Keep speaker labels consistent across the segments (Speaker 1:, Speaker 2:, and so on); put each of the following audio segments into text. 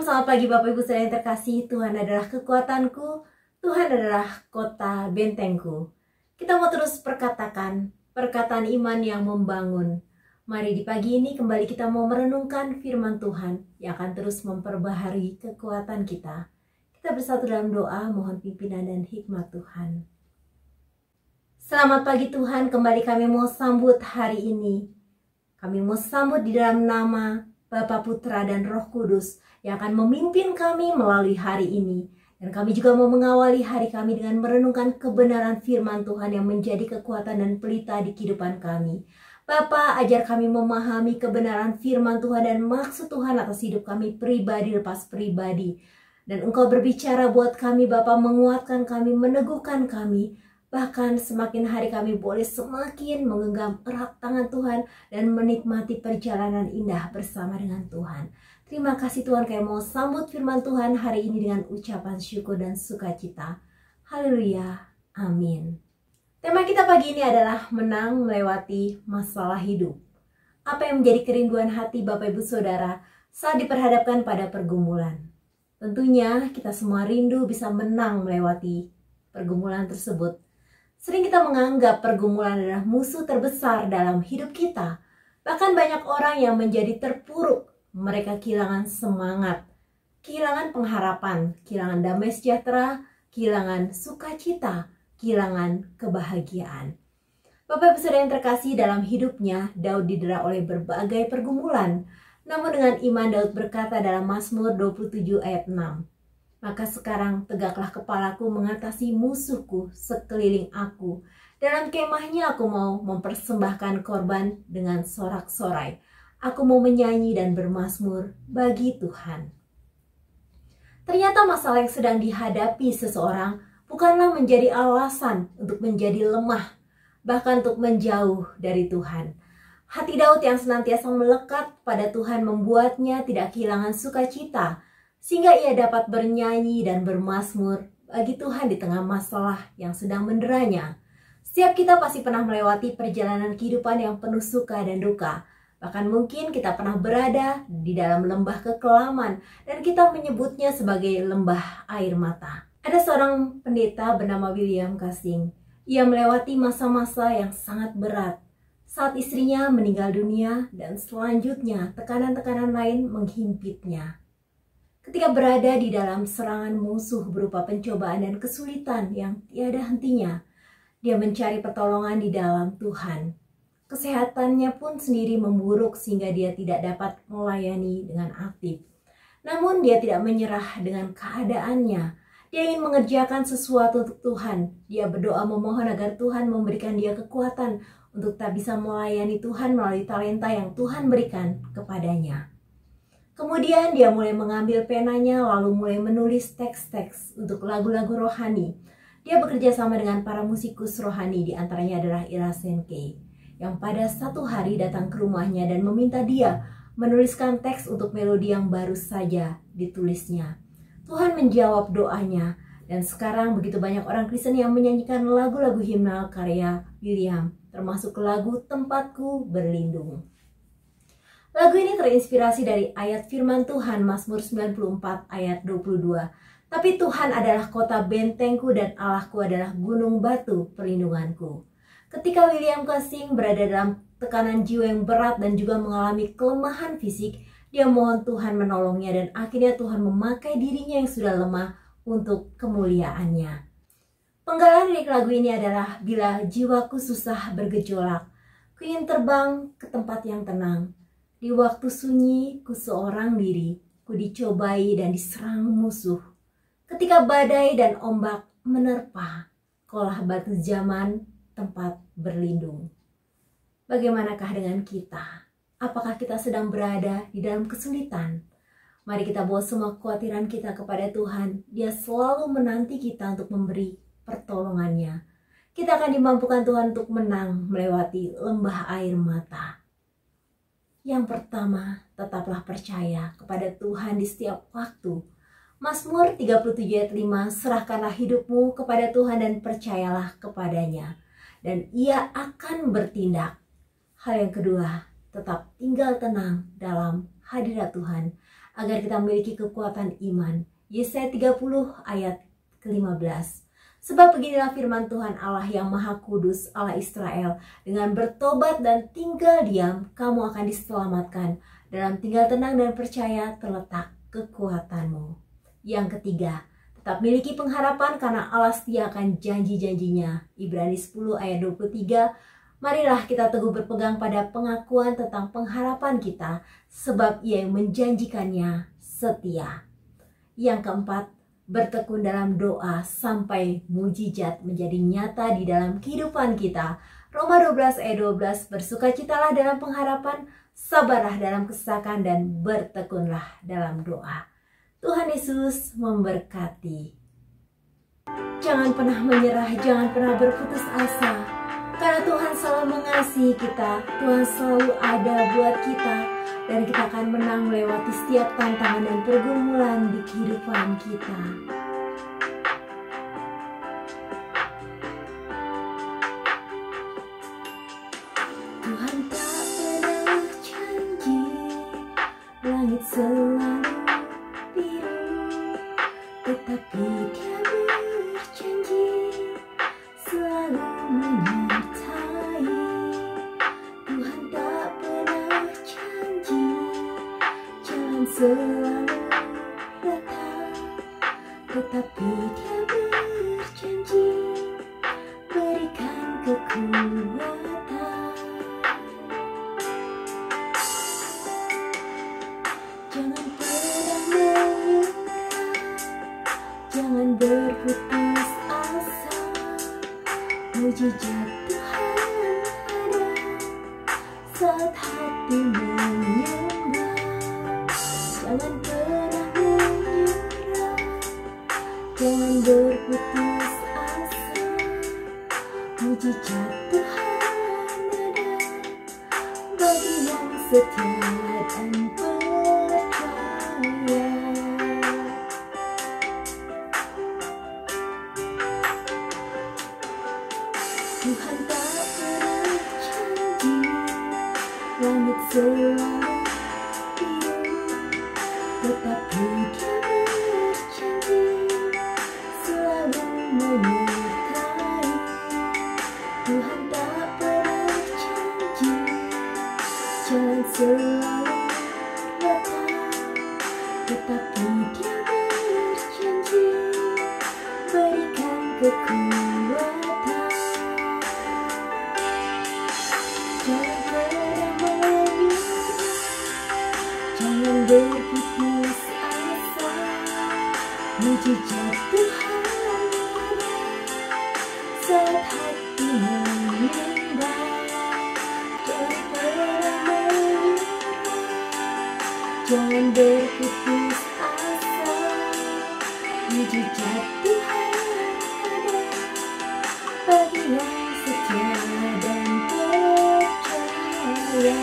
Speaker 1: selamat pagi Bapak Ibu saudara yang terkasih. Tuhan adalah kekuatanku, Tuhan adalah kota bentengku. Kita mau terus perkatakan perkataan iman yang membangun. Mari di pagi ini kembali kita mau merenungkan firman Tuhan yang akan terus memperbaharui kekuatan kita. Kita bersatu dalam doa, mohon pimpinan dan hikmat Tuhan. Selamat pagi Tuhan, kembali kami mau sambut hari ini. Kami mau sambut di dalam nama Bapa, Putra, dan Roh Kudus yang akan memimpin kami melalui hari ini. Dan kami juga mau mengawali hari kami dengan merenungkan kebenaran firman Tuhan yang menjadi kekuatan dan pelita di kehidupan kami. Bapa, ajar kami memahami kebenaran firman Tuhan dan maksud Tuhan atas hidup kami pribadi lepas pribadi. Dan Engkau berbicara buat kami, Bapa, menguatkan kami, meneguhkan kami. Bahkan semakin hari kami boleh semakin menggenggam erat tangan Tuhan dan menikmati perjalanan indah bersama dengan Tuhan. Terima kasih Tuhan, kami mau sambut firman Tuhan hari ini dengan ucapan syukur dan sukacita. Haleluya, amin. Tema kita pagi ini adalah menang melewati masalah hidup. Apa yang menjadi kerinduan hati Bapak Ibu Saudara saat diperhadapkan pada pergumulan? Tentunya kita semua rindu bisa menang melewati pergumulan tersebut. Sering kita menganggap pergumulan adalah musuh terbesar dalam hidup kita. Bahkan banyak orang yang menjadi terpuruk. Mereka kehilangan semangat, kehilangan pengharapan, kehilangan damai sejahtera, kehilangan sukacita, kehilangan kebahagiaan. Bapak Ibu Saudara yang terkasih, dalam hidupnya Daud didera oleh berbagai pergumulan. Namun dengan iman Daud berkata dalam Mazmur 27 ayat 6. Maka sekarang tegaklah kepalaku mengatasi musuhku sekeliling aku. Dalam kemahnya aku mau mempersembahkan korban dengan sorak-sorai. Aku mau menyanyi dan bermazmur bagi Tuhan. Ternyata masalah yang sedang dihadapi seseorang bukanlah menjadi alasan untuk menjadi lemah, bahkan untuk menjauh dari Tuhan. Hati Daud yang senantiasa melekat pada Tuhan membuatnya tidak kehilangan sukacita, sehingga ia dapat bernyanyi dan bermazmur bagi Tuhan di tengah masalah yang sedang menderanya. Setiap kita pasti pernah melewati perjalanan kehidupan yang penuh suka dan duka. Bahkan mungkin kita pernah berada di dalam lembah kekelaman dan kita menyebutnya sebagai lembah air mata. Ada seorang pendeta bernama William Casing. Ia melewati masa-masa yang sangat berat saat istrinya meninggal dunia dan selanjutnya tekanan-tekanan lain menghimpitnya. Ketika berada di dalam serangan musuh berupa pencobaan dan kesulitan yang tiada hentinya, dia mencari pertolongan di dalam Tuhan. Kesehatannya pun sendiri memburuk sehingga dia tidak dapat melayani dengan aktif. Namun dia tidak menyerah dengan keadaannya. Dia ingin mengerjakan sesuatu untuk Tuhan. Dia berdoa memohon agar Tuhan memberikan dia kekuatan untuk tak bisa melayani Tuhan melalui talenta yang Tuhan berikan kepadanya. Kemudian dia mulai mengambil penanya lalu mulai menulis teks-teks untuk lagu-lagu rohani. Dia bekerja sama dengan para musikus rohani, di antaranya adalah Ira Sankey, yang pada satu hari datang ke rumahnya dan meminta dia menuliskan teks untuk melodi yang baru saja ditulisnya. Tuhan menjawab doanya, dan sekarang begitu banyak orang Kristen yang menyanyikan lagu-lagu himnal karya William, termasuk lagu Tempatku Berlindung. Lagu ini terinspirasi dari ayat firman Tuhan Mazmur 94 ayat 22. Tapi Tuhan adalah kota bentengku dan Allahku adalah gunung batu perlindunganku. Ketika William Casing berada dalam tekanan jiwa yang berat dan juga mengalami kelemahan fisik, dia mohon Tuhan menolongnya dan akhirnya Tuhan memakai dirinya yang sudah lemah untuk kemuliaannya. Penggalan lirik lagu ini adalah, bila jiwaku susah bergejolak, ku ingin terbang ke tempat yang tenang. Di waktu sunyi ku seorang diri, ku dicobai dan diserang musuh. Ketika badai dan ombak menerpa, kaulah batu zaman tempat berlindung. Bagaimanakah dengan kita? Apakah kita sedang berada di dalam kesulitan? Mari kita bawa semua kekhawatiran kita kepada Tuhan. Dia selalu menanti kita untuk memberi pertolongannya. Kita akan dimampukan Tuhan untuk menang melewati lembah air mata. Yang pertama, tetaplah percaya kepada Tuhan di setiap waktu. Mazmur 37 ayat 5, serahkanlah hidupmu kepada Tuhan dan percayalah kepadanya, dan Ia akan bertindak. Hal yang kedua, tetap tinggal tenang dalam hadirat Tuhan, agar kita memiliki kekuatan iman. Yesaya 30 ayat ke-15. Sebab beginilah firman Tuhan Allah yang Maha Kudus, Allah Israel, dengan bertobat dan tinggal diam, kamu akan diselamatkan. Dalam tinggal tenang dan percaya terletak kekuatanmu. Yang ketiga, tetap miliki pengharapan karena Allah setia akan janji-janjinya. Ibrani 10 ayat 23. Marilah kita teguh berpegang pada pengakuan tentang pengharapan kita, sebab Ia yang menjanjikannya setia. Yang keempat, bertekun dalam doa sampai mujizat menjadi nyata di dalam kehidupan kita. Roma 12 ayat 12, bersukacitalah dalam pengharapan, sabarlah dalam kesesakan, dan bertekunlah dalam doa. Tuhan Yesus memberkati. Jangan pernah menyerah, jangan pernah berputus asa. Karena Tuhan selalu mengasihi kita, Tuhan selalu ada buat kita. Dan kita akan menang melewati setiap tantangan dan pergumulan di kehidupan kita. Tuhan tak pernah janji, langit selalu tetapi Dia berjanji selalu menyertai. Tuhan tak pernah janji jalan selalu datang, tetapi Dia berjanji berikan kekuatan. Jangan pernah menyerah, jangan berputus asa. Mujizat Tuhan ada saat hati menyembah. Jangan pernah menyerah, jangan berputus asa. Mujizat Tuhan ada bagi yang setia dan percaya. Tuhan tak pernah janji langit selalu biru, tetapi Dia berjanji selalu menyertai. Tuhan tak pernah janji jalan selalu datang, tetapi Dia berjanji berikan kekuatan. Jangan pernah menyerah, jangan berputus asa. Mujizat Tuhan ada saat hati menyembah. Jangan pernah menyerah, jangan berputus asa. Mujizat Tuhan ada bagi yang setia dan percaya.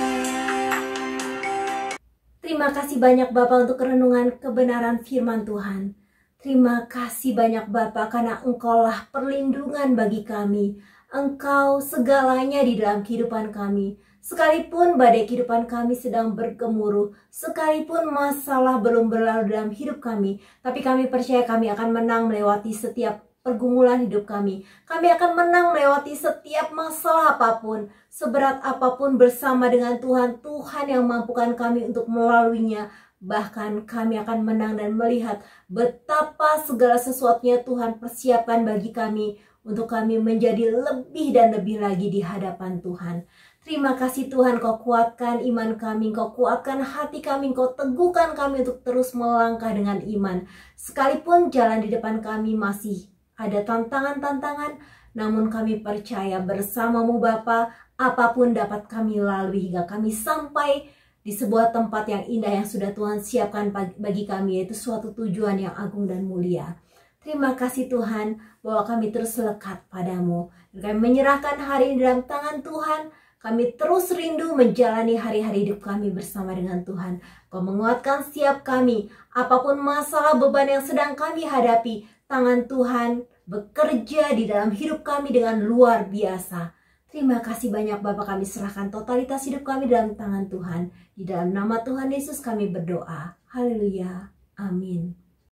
Speaker 1: Terima kasih banyak Bapak untuk renungan kebenaran firman Tuhan. Terima kasih banyak Bapak karena Engkaulah perlindungan bagi kami. Engkau segalanya di dalam kehidupan kami. Sekalipun badai kehidupan kami sedang bergemuruh, sekalipun masalah belum berlalu dalam hidup kami, tapi kami percaya kami akan menang melewati setiap pergumulan hidup kami. Kami akan menang melewati setiap masalah apapun, seberat apapun bersama dengan Tuhan. Tuhan yang mampukan kami untuk melaluinya. Bahkan kami akan menang dan melihat betapa segala sesuatunya Tuhan persiapkan bagi kami untuk kami menjadi lebih dan lebih lagi di hadapan Tuhan. Terima kasih Tuhan, Kau kuatkan iman kami, Kau kuatkan hati kami, Kau teguhkan kami untuk terus melangkah dengan iman. Sekalipun jalan di depan kami masih ada tantangan-tantangan, namun kami percaya bersama-Mu Bapa, apapun dapat kami lalui hingga kami sampai di sebuah tempat yang indah yang sudah Tuhan siapkan bagi kami, yaitu suatu tujuan yang agung dan mulia. Terima kasih Tuhan, bahwa kami terus lekat padamu. Dan kami menyerahkan hari ini dalam tangan Tuhan. Kami terus rindu menjalani hari-hari hidup kami bersama dengan Tuhan. Kau menguatkan setiap kami, apapun masalah beban yang sedang kami hadapi, tangan Tuhan bekerja di dalam hidup kami dengan luar biasa. Terima kasih banyak Bapa, kami serahkan totalitas hidup kami dalam tangan Tuhan. Di dalam nama Tuhan Yesus kami berdoa. Haleluya. Amin.